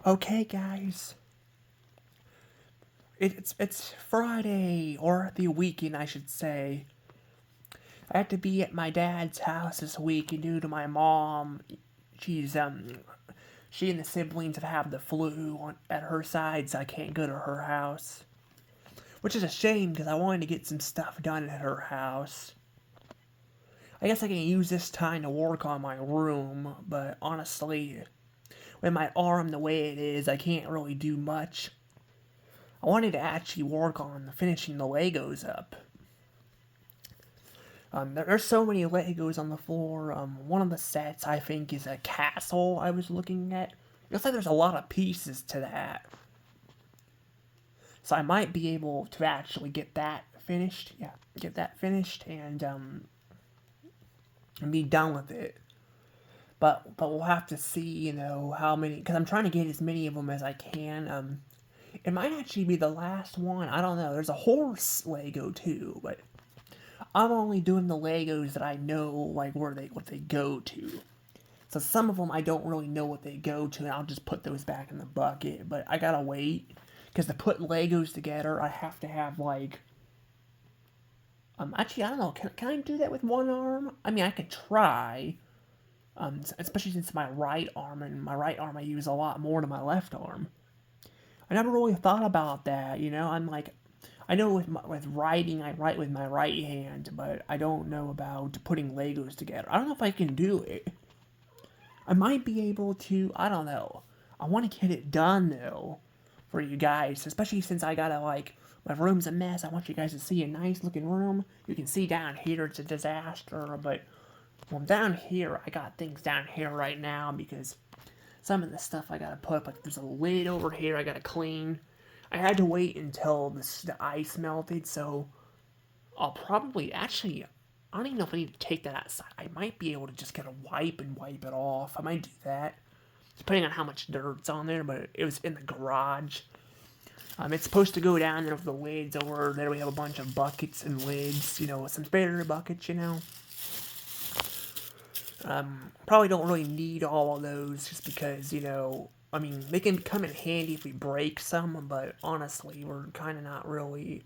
Okay, guys. It's Friday, or the weekend, I should say. I have to be at my dad's house this week, and due to my mom, she's she and the siblings have the flu at her side, so I can't go to her house. Which is a shame because I wanted to get some stuff done at her house. I guess I can use this time to work on my room, but honestly, with my arm the way it is, I can't really do much. I wanted to actually work on finishing the Legos up. There's so many Legos on the floor. One of the sets I think is a castle I was looking at. It looks like there's a lot of pieces to that. So I might be able to actually get that finished. Yeah, get that finished and be done with it. But we'll have to see, how many, because I'm trying to get as many of them as I can. It might actually be the last one. I don't know. There's a horse Lego too, but I'm only doing the Legos that I know, like what they go to. So some of them I don't really know what they go to, and I'll just put those back in the bucket. But I gotta wait because to put Legos together, I have to have like. Actually, I don't know. Can I do that with one arm? I mean, I could try. Especially since my right arm, and my right arm I use a lot more than my left arm. I never really thought about that. I'm like, I know with writing, I write with my right hand, but I don't know about putting Legos together. I don't know if I can do it. I might be able to. I don't know. I want to get it done though, for you guys, especially since I gotta like my room's a mess. I want you guys to see a nice looking room. You can see down here it's a disaster, but well, down here I got things down here right now because some of the stuff I gotta put up, like there's a lid over here I gotta clean. I had to wait until the ice melted, so I'll probably actually. I don't even know if I need to take that outside. I might be able to just get a wipe and wipe it off. I might do that, depending on how much dirt's on there. But it was in the garage. It's supposed to go down there with the lids over there. We have a bunch of buckets and lids, some spare buckets, Probably don't really need all of those just because, I mean, they can come in handy if we break some, but honestly, we're not really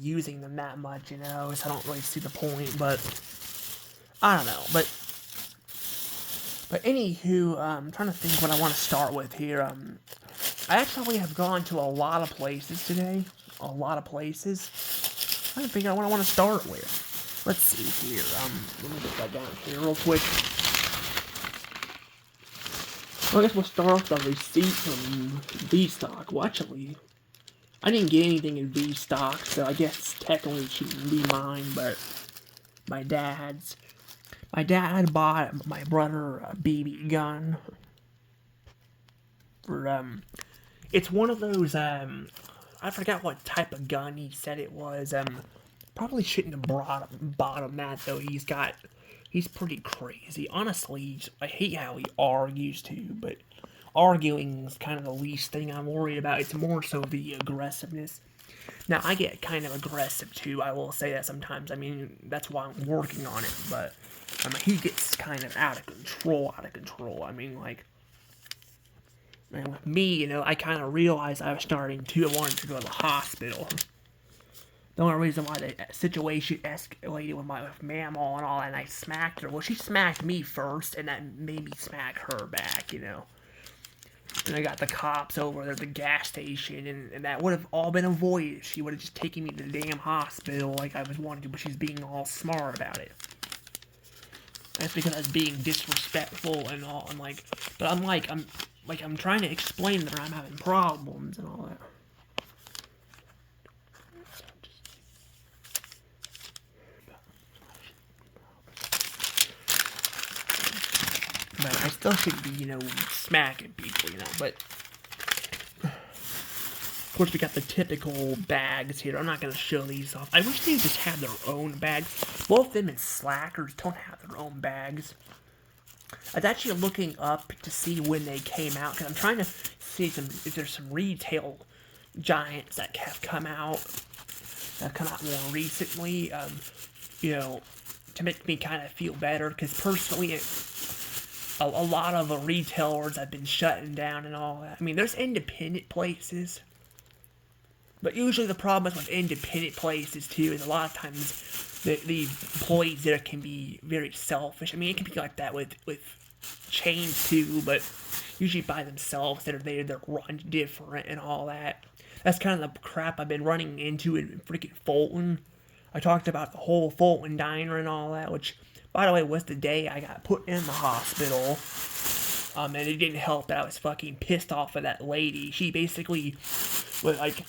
using them that much, so I don't really see the point, but I don't know, but anywho, I'm trying to think what I want to start with here. I actually have gone to a lot of places today, a lot of places. I'm trying to figure out what I want to start with. Let's see here. Let me get that down here real quick. Well, I guess we'll start off the receipt from V-Stock. Well, actually, I didn't get anything in V-Stock, so I guess technically it shouldn't be mine, but my dad's. My dad bought my brother a BB gun. It's one of those, I forgot what type of gun he said it was, probably shouldn't have bought him that, though. He's pretty crazy. Honestly, I hate how he argues too, but arguing is kind of the least thing I'm worried about. It's more so the aggressiveness. Now, I get kind of aggressive too, I will say that sometimes. I mean, that's why I'm working on it, but he gets kind of out of control. I mean, like, and with me, I kind of realized I was starting to. I wanted to go to the hospital. The only reason why the situation escalated with my mammal and all that, and I smacked her. Well, she smacked me first, and that made me smack her back, And I got the cops over there at the gas station, and that would have all been avoided. She would have just taken me to the damn hospital like I was wanting to, but she's being all smart about it. That's because I was being disrespectful and all. I'm trying to explain that I'm having problems and all that. But I still should be, smacking people, but of course we got the typical bags here. I'm not going to show these off. I wish they just had their own bags. Both them and Slackers don't have their own bags. I was actually looking up to see when they came out, because I'm trying to see if there's some retail giants that have come out more recently, to make me kind of feel better, because personally, a lot of retailers have been shutting down and all that. I mean, there's independent places, but usually the problem with independent places too is a lot of times the employees there can be very selfish. I mean, it can be like that with chains too, but usually by themselves they're run different and all that. That's kind of the crap I've been running into in freaking Fulton. I talked about the whole Fulton diner and all that, which, by the way, was the day I got put in the hospital. And it didn't help that I was fucking pissed off of that lady. She basically was like,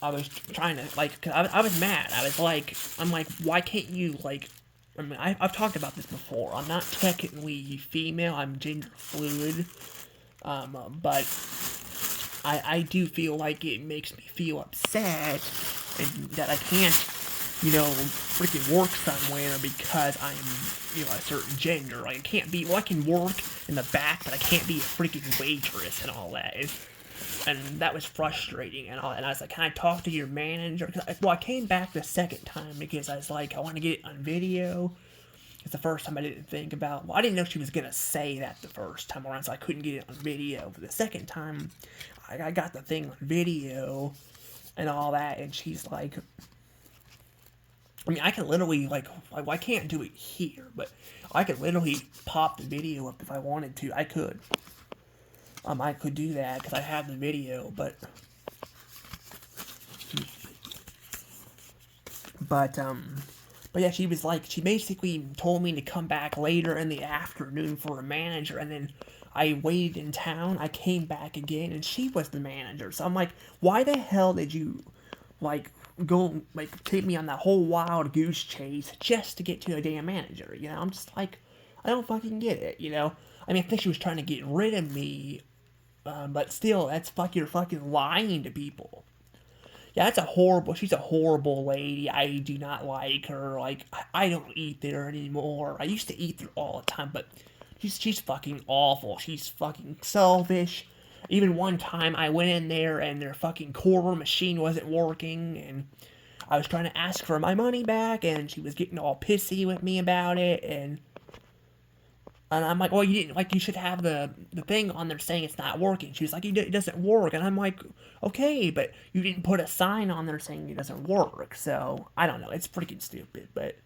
I was trying to, like, cause I was mad. I'm like, why can't you, like, I mean, I've talked about this before. I'm not technically female, I'm gender fluid. But I do feel like it makes me feel upset and that I can't, freaking work somewhere because I'm, a certain gender. Like, I can't be, I can work in the back, but I can't be a freaking waitress and all that. And that was frustrating and all. And I was like, can I talk to your manager? I came back the second time because I was like, I want to get it on video. It's the first time I didn't think about, I didn't know she was going to say that the first time around, so I couldn't get it on video. But the second time, I got the thing on video and all that, and she's like, I mean, I can literally, I can't do it here, but I could literally pop the video up if I wanted to. I could. I could do that because I have the video, but yeah, she was like, she basically told me to come back later in the afternoon for a manager, and then I waited in town, I came back again, and she was the manager. So I'm like, why the hell did you, go, take me on that whole wild goose chase just to get to a damn manager, I'm just like, I don't fucking get it, I mean, I think she was trying to get rid of me, but still, you're fucking lying to people. Yeah, she's a horrible lady. I do not like her. Like, I don't eat there anymore. I used to eat there all the time, but she's fucking awful. She's fucking selfish. Even one time I went in there and their fucking quarter machine wasn't working, and I was trying to ask for my money back, and she was getting all pissy with me about it, and I'm like, well, you should have the thing on there saying it's not working. She was like, it doesn't work. And I'm like, okay, but you didn't put a sign on there saying it doesn't work. So, I don't know. It's freaking stupid. But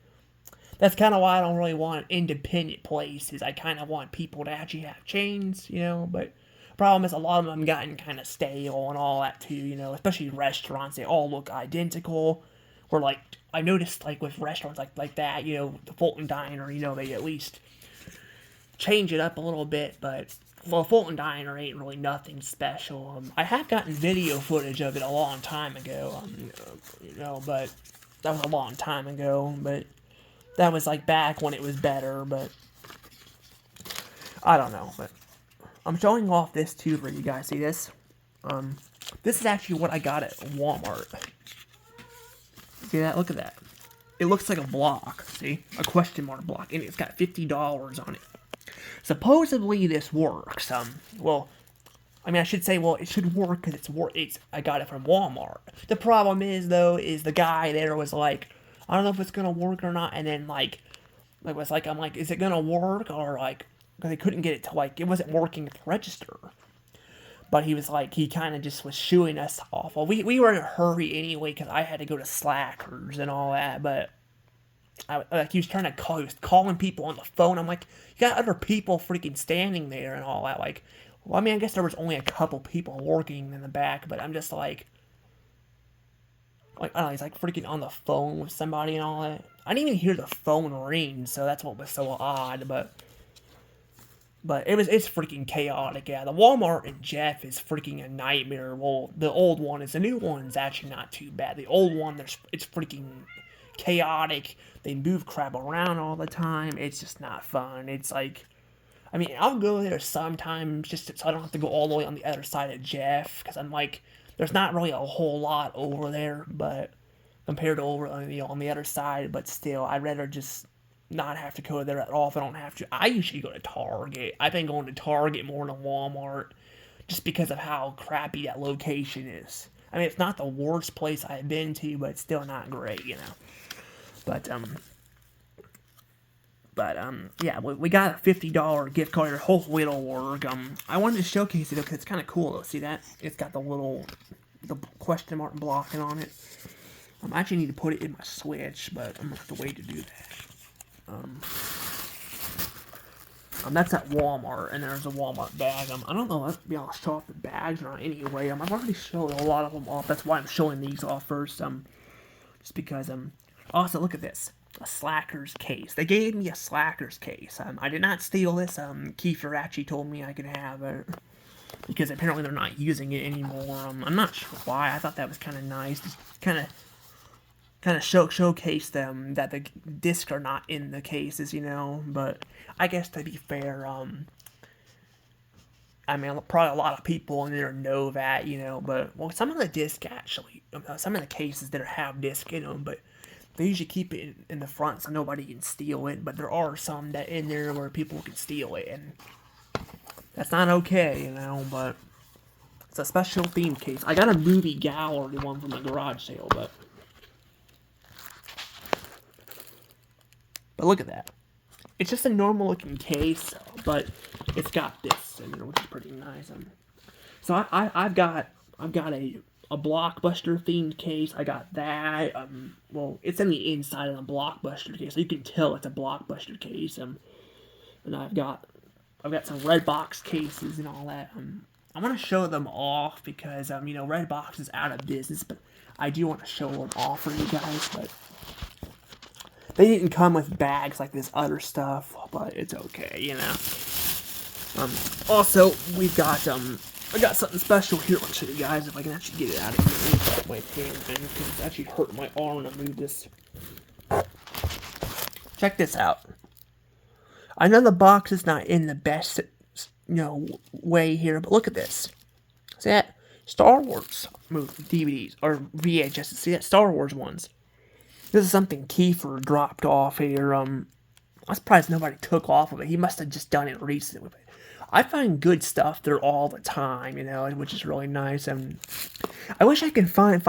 that's kind of why I don't really want independent places. I kind of want people to actually have chains, But the problem is a lot of them gotten kind of stale and all that too, Especially restaurants. They all look identical. Where, I noticed, with restaurants like that, the Fulton Diner, they at least change it up a little bit, but Fulton Diner ain't really nothing special. I have gotten video footage of it a long time ago, but that was a long time ago, but that was back when it was better, but I don't know, but I'm showing off this too for you guys. See this? This is actually what I got at Walmart. See that? Look at that. It looks like a block, see? A question mark block, and it's got $50 on it. Supposedly this works. Well, I mean, I should say, well, it should work because I got it from Walmart. The problem is, though, is the guy there was like, I don't know if it's gonna work or not, and then I'm like, is it gonna work or because they couldn't get it to it wasn't working at the register. But he was he kind of just was shooing us off. Well, we were in a hurry anyway because I had to go to Slackers and all that, but. He was trying to call, he was calling people on the phone. I'm like, you got other people freaking standing there and all that. Well, I mean, I guess there was only a couple people working in the back, but I'm just I don't know, he's freaking on the phone with somebody and all that. I didn't even hear the phone ring, so that's what was so odd, but it's freaking chaotic, yeah. The Walmart in Jeff is freaking a nightmare. Well, the old one is. The new one is actually not too bad. The old one, it's freaking chaotic. They move crap around all the time. It's just not fun. It's I mean, I'll go there sometimes just so I don't have to go all the way on the other side of Jeff, because I'm there's not really a whole lot over there, but compared to over on the other side, but still, I'd rather just not have to go there at all if I don't have to. I usually go to Target. I've been going to Target more than Walmart just because of how crappy that location is. I mean, it's not the worst place I've been to, but it's still not great, But, But, yeah, we got a $50 gift card. Hopefully it'll work. I wanted to showcase it because it's kind of cool, though. See that? It's got the question mark blocking on it. I actually need to put it in my Switch, but I'm going to have to wait to do that. That's at Walmart, and there's a Walmart bag. I don't know, let's be honest, show off the bags or not anyway. I've already showed a lot of them off. That's why I'm showing these off first. Just because, also, look at this. A Slackers case. They gave me a Slackers case. I did not steal this. Kiefer actually told me I could have it. Because apparently they're not using it anymore. I'm not sure why. I thought that was kind of nice. Just kind of showcase them that the discs are not in the cases, But I guess to be fair, I mean, probably a lot of people in there know that, But well, some of the discs actually, some of the cases that have disc in them, but they usually keep it in the front so nobody can steal it. But there are some that in there where people can steal it, and that's not okay, But it's a special theme case. I got a movie gallery one from a garage sale, but look at that. It's just a normal looking case, but it's got this in there, which is pretty nice. So I've got a Blockbuster themed case. I got that. Well, it's in the inside of the Blockbuster case, so you can tell it's a Blockbuster case. And I've got some Redbox cases and all that. I want to show them off because Redbox is out of business, but I do want to show them off for you guys. But they didn't come with bags like this other stuff, but it's okay, Also, we've got I got something special here. I'll show you guys if I can actually get it out of here. My hand, because it's actually hurting my arm to move this. Check this out. I know the box is not in the best, way here, but look at this. See that? Star Wars movie DVDs or VHS. See that? Star Wars ones. This is something Kiefer dropped off here. I'm surprised nobody took off of it. He must have just done it recently with it. I find good stuff there all the time, which is really nice. And I wish I could find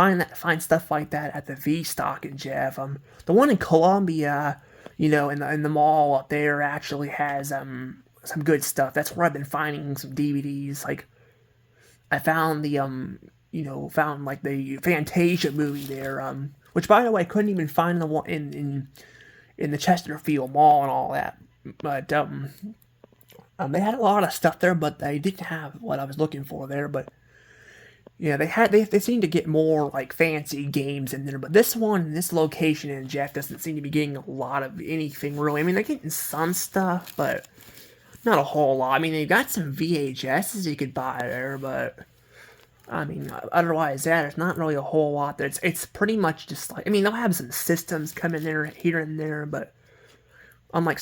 stuff like that at the V Stock in Jeff. The one in Columbia, in the mall up there actually has some good stuff. That's where I've been finding some DVDs. Like I found the found like the Fantasia movie there. Which, by the way, I couldn't even find the one in the Chesterfield Mall and all that. But they had a lot of stuff there, but they didn't have what I was looking for there. But yeah, they seem to get more like fancy games in there. But this location in Jeff doesn't seem to be getting a lot of anything really. I mean, they're getting some stuff, but not a whole lot. I mean, they got some VHSs you could buy there, but I mean, otherwise there's not really a whole lot there. It's pretty much just like, I mean, they'll have some systems come in there here and there, but unlike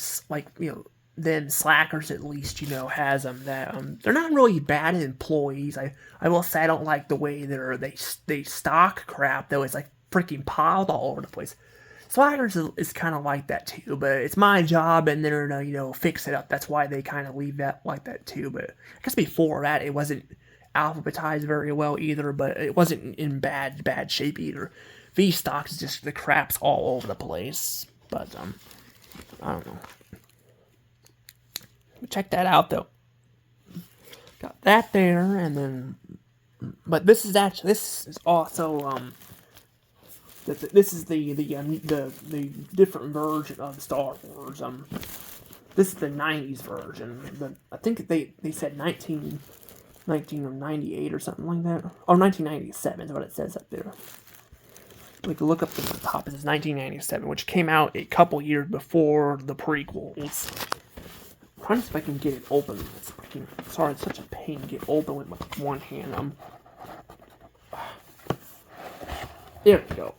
then Slackers at least has them that they're not really bad employees. I will say I don't like the way they stock crap though. It's like freaking piled all over the place. Slackers is kind of like that too, but it's my job and they're to fix it up. That's why they kind of leave that like that too. But I guess before that it wasn't alphabetized very well either, but it wasn't in bad shape either. V-Stock is just the crap's all over the place. But I don't know. Check that out though. Got that there, and then, but this is also this is the different version of Star Wars. This is the '90s version. I think they said 1998 or something like that. Oh, 1997 is what it says up there. We can look up at the top. It says 1997, which came out a couple years before the prequels. I'm trying to see if I can get it open. Sorry, it's such a pain to get open with my one hand. There we go.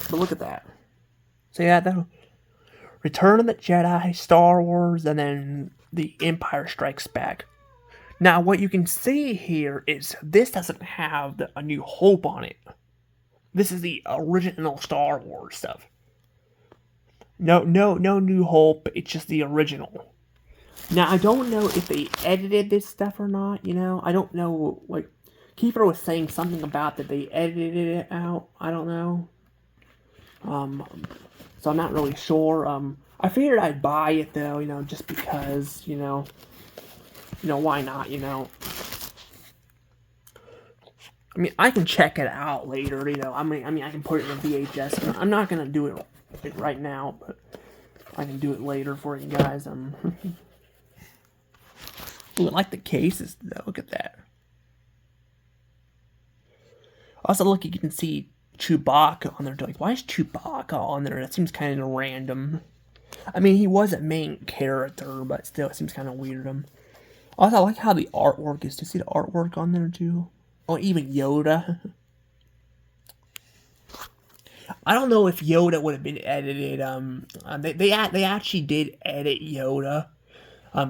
But look at that. So yeah, the Return of the Jedi, Star Wars, and then The Empire Strikes Back. Now, what you can see here is this doesn't have A New Hope on it. This is the original Star Wars stuff. No New Hope. It's just the original. Now, I don't know if they edited this stuff or not. I don't know. Keeper was saying something about that they edited it out. I don't know. So I'm not really sure. I figured I'd buy it though, just because, why not, I mean, I can check it out later, I can put it in a VHS. I'm not gonna do it right now, but I can do it later for you guys. Ooh, I like the cases though. Look at that. Also, look, you can see Chewbacca on there. Like, why is Chewbacca on there? That seems kind of random. I mean, he was a main character, but still, it seems kind of weird. Also, I like how the artwork is. Do you see the artwork on there too? Oh, even Yoda. I don't know if Yoda would have been edited. They actually did edit Yoda.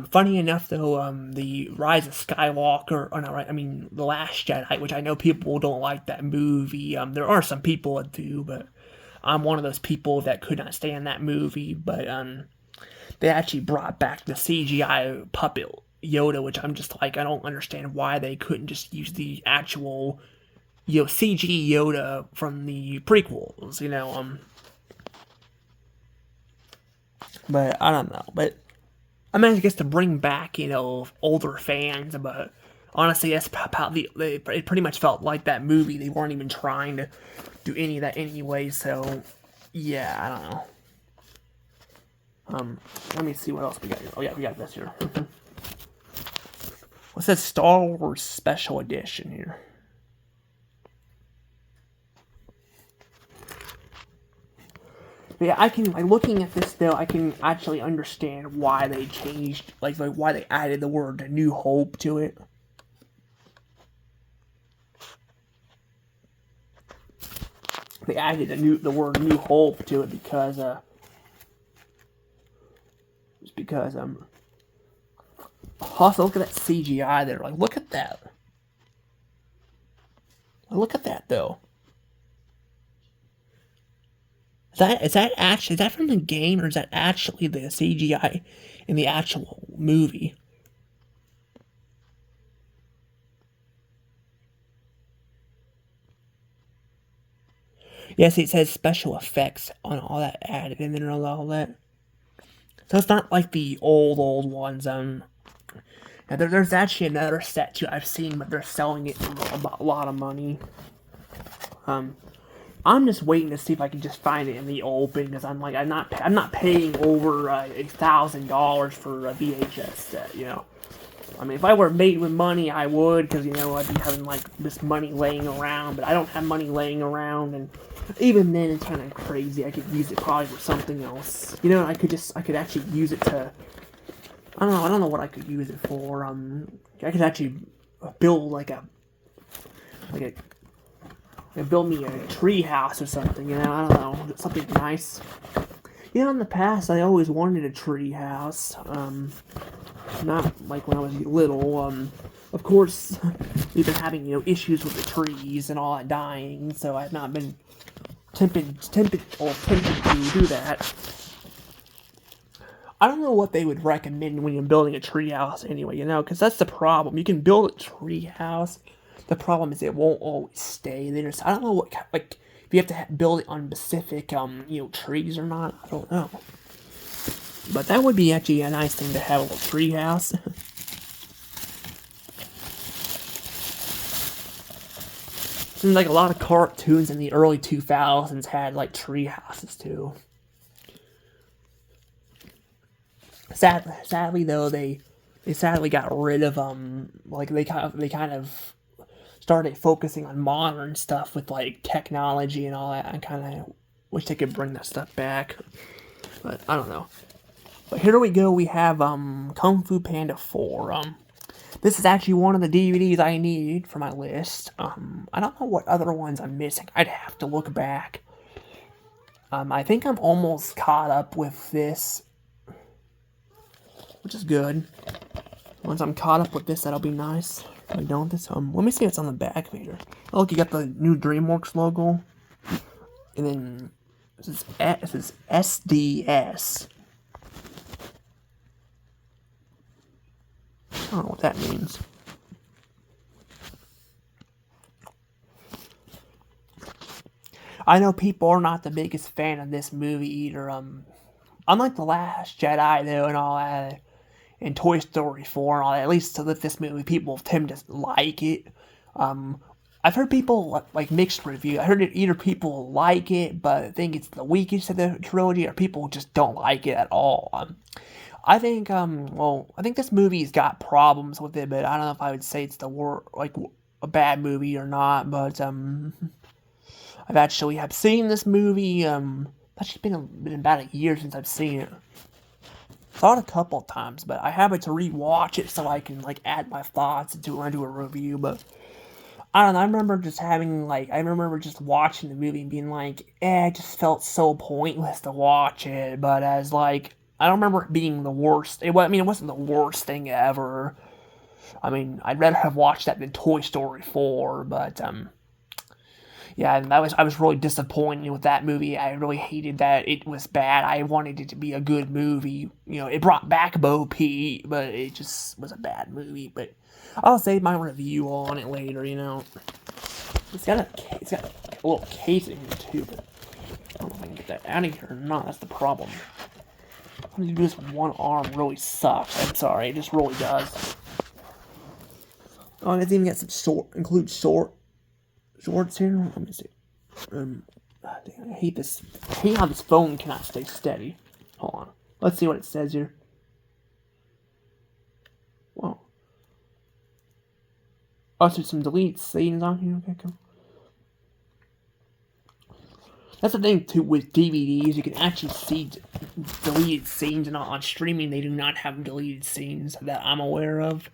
Funny enough, though, the Rise of Skywalker, or not right, I mean, The Last Jedi, which I know people don't like that movie. There are some people that do, but I'm one of those people that could not stand that movie. But they actually brought back the CGI puppet Yoda, which I'm just like, I don't understand why they couldn't just use the actual, CG Yoda from the prequels, But I don't know, but I mean, I guess to bring back, older fans, but honestly, that's how it pretty much felt like that movie. They weren't even trying to do any of that anyway, so yeah, I don't know. Let me see what else we got here. Oh yeah, we got this here. What's that Star Wars Special Edition here? But yeah, I can, like, looking at this though, I can actually understand why they changed, like why they added the word New Hope to it. They added the word New Hope to it because also look at that CGI there. Like, look at that. Look at that though. Is that from the game, or is that actually the CGI in the actual movie? Yes, it says special effects on all that added in there and all that. So it's not like the old ones. Now there's actually another set too I've seen, but they're selling it for a lot of money. I'm just waiting to see if I can just find it in the open, because I'm not paying over $1,000 for a VHS set. I mean, if I were made with money, I would, because I'd be having like this money laying around, but I don't have money laying around, and even then, it's kind of crazy. I could use it probably for something else. I could actually use it to. I don't know what I could use it for. I could actually build like a build me a tree house or something, I don't know, something nice. In the past, I always wanted a tree house. Not like when I was little. Of course, we've been having, issues with the trees and all that dying, so I've not been tempted to do that. I don't know what they would recommend when you're building a tree house anyway, because that's the problem. You can build a tree house. The problem is it won't always stay there. So I don't know what, like, if you have to build it on specific, trees or not. I don't know. But that would be actually a nice thing to have, a little tree house. Seems like a lot of cartoons in the early 2000s had, like, tree houses, too. Sadly though, they sadly got rid of like they kind of started focusing on modern stuff with like technology and all that. I kind of wish they could bring that stuff back, but I don't know. But here we go. We have Kung Fu Panda 4. This is actually one of the DVDs I need for my list. I don't know what other ones I'm missing. I'd have to look back. I think I'm almost caught up with this, which is good. Once I'm caught up with this, that'll be nice. I don't this. Let me see what's on the back here. Oh, look, you got the new DreamWorks logo, and then this is SDS. I don't know what that means. I know people are not the biggest fan of this movie either. Unlike The Last Jedi, though, and all that, and Toy Story 4 and all that, at least with this movie, people tend to like it. Um, I've heard people like mixed reviews. I heard it either people like it, but think it's the weakest of the trilogy, or people just don't like it at all. I think this movie's got problems with it, but I don't know if I would say it's a bad movie or not. But I've seen this movie. It's actually been about a year since I've seen it. Saw it a couple times, but I have it to rewatch it so I can like add my thoughts into when I do a review. But I don't know. I remember just watching the movie and being like, it just felt so pointless to watch it. But as like, I don't remember it being the worst. It wasn't the worst thing ever. I mean, I'd rather have watched that than Toy Story 4. But yeah, and I was really disappointed with that movie. I really hated that it was bad. I wanted it to be a good movie. It brought back Bo Peep, but it just was a bad movie. But I'll save my review on it later. It's got a little case in here too, but I don't know if I can get that out of here or not. That's the problem. I'm gonna do this with one arm really sucks. I'm sorry, it just really does. Oh, and it's even got some shorts here. Let me see. I hate this. I hate how this phone cannot stay steady. Hold on. Let's see what it says here. Whoa. Oh, so some deleted scenes on here. Okay, cool. That's the thing too with DVDs. You can actually see deleted scenes, and on streaming they do not have deleted scenes that I'm aware of.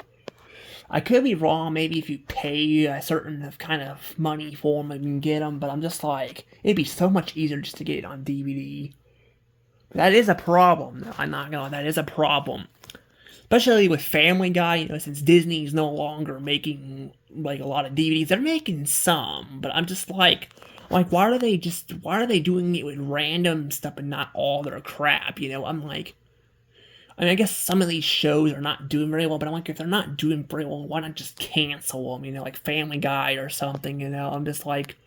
I could be wrong. Maybe if you pay a certain kind of money for them, you can get them. But I'm just like, it'd be so much easier just to get it on DVD. But that is a problem. I'm not gonna lie, that is a problem. Especially with Family Guy, since Disney's no longer making like a lot of DVDs, they're making some. But I'm just like, why are they doing it with random stuff and not all their crap? I'm like, I guess some of these shows are not doing very well, but I'm like, if they're not doing very well, why not just cancel them? Like Family Guy or something. I'm just like,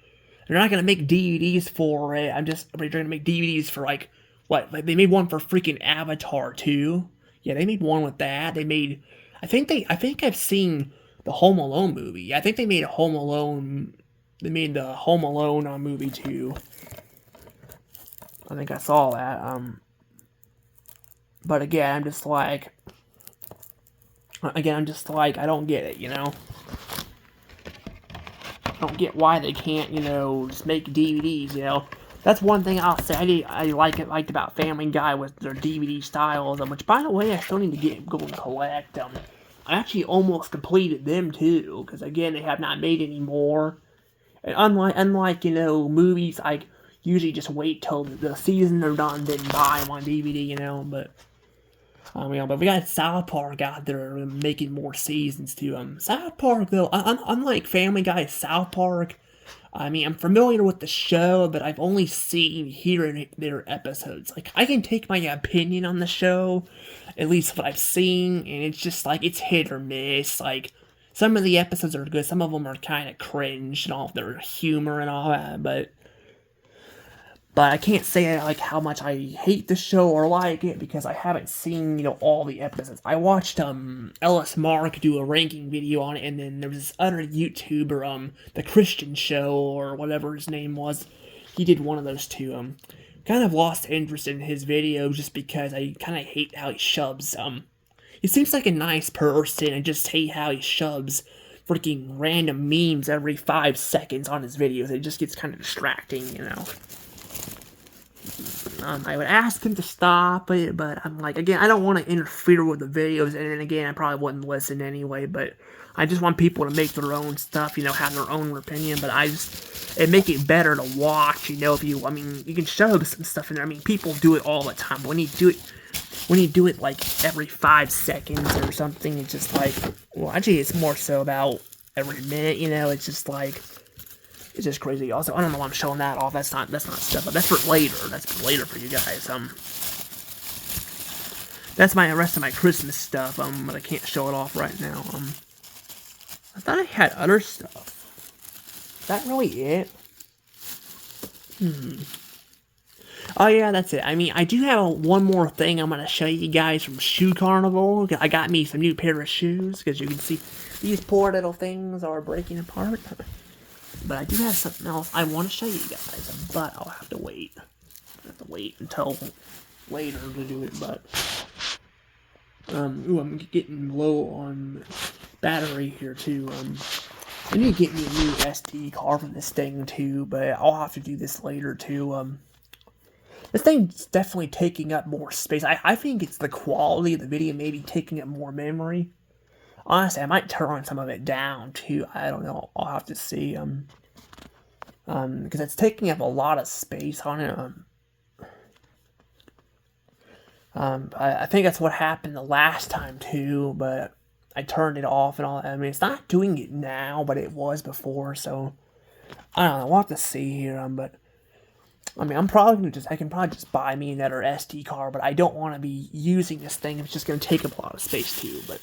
they're not gonna make DVDs for it. They're gonna make DVDs for like what? Like they made one for freaking Avatar too. Yeah, they made one with that. I think I've seen the Home Alone movie. I think they made a Home Alone. They made the Home Alone movie too. I think I saw that. But again, I'm just like, I don't get it. I don't get why they can't, just make DVDs. That's one thing I'll say I liked about Family Guy was their DVD styles, which, by the way, I still need to go and collect them. I actually almost completed them, too, because, again, they have not made any more. And unlike movies, I usually just wait till the season are done, then buy them on DVD, but... but we got South Park out there making more seasons, too. South Park, though, unlike Family Guy, South Park... I'm familiar with the show, but I've only seen here and there episodes. Like, I can take my opinion on the show, at least what I've seen, and it's just, like, it's hit or miss. Like, some of the episodes are good, some of them are kind of cringe, and all their humor and all that, but I can't say, like, how much I hate the show or like it, because I haven't seen, all the episodes. I watched, Ellis Mark do a ranking video on it, and then there was this other YouTuber, The Christian Show, or whatever his name was. He did one of those two, kind of lost interest in his videos just because I kind of hate how he shoves, he seems like a nice person, I just hate how he shoves freaking random memes every 5 seconds on his videos. It just gets kind of distracting, I would ask him to stop it, but I'm like, again, I don't want to interfere with the videos, and then again, I probably wouldn't listen anyway, but I just want people to make their own stuff, have their own opinion, but it'd make it better to watch, if you can show some stuff in there. People do it all the time, but when you do it like every 5 seconds or something, it's just like, well, actually, it's more so about every minute, it's just like, it's just crazy. Also, I don't know why I'm showing that off. That's not stuff. But that's for later. That's for later for you guys. That's my rest of my Christmas stuff. But I can't show it off right now. I thought I had other stuff. Is that really it? Oh yeah, that's it. I mean, I do have one more thing I'm gonna show you guys from Shoe Carnival. I got me some new pair of shoes because you can see these poor little things are breaking apart. But I do have something else I want to show you guys, but I'll have to wait. I have to wait until later to do it. But ooh, I'm getting low on battery here too. I need to get me a new SD card for this thing too, but I'll have to do this later too. This thing's definitely taking up more space. I think it's the quality of the video maybe taking up more memory. Honestly, I might turn some of it down too. I don't know. I'll have to see. Because it's taking up a lot of space on it. I think that's what happened the last time too, but I turned it off and all that. I mean, it's not doing it now, but it was before, so I don't know. We'll have to see here. But I mean, I can probably just buy me another SD card, but I don't want to be using this thing. It's just going to take up a lot of space too. But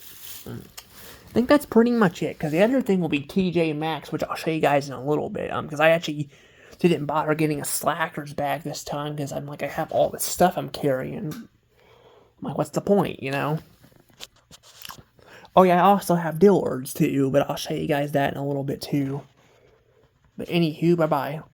I think that's pretty much it. Because the other thing will be TJ Maxx, which I'll show you guys in a little bit. Because I actually didn't bother getting a Slackers bag this time because I'm like, I have all this stuff I'm carrying. I'm like, what's the point, you know? Oh yeah, I also have Dillard's too, but I'll show you guys that in a little bit too. But anywho, bye bye.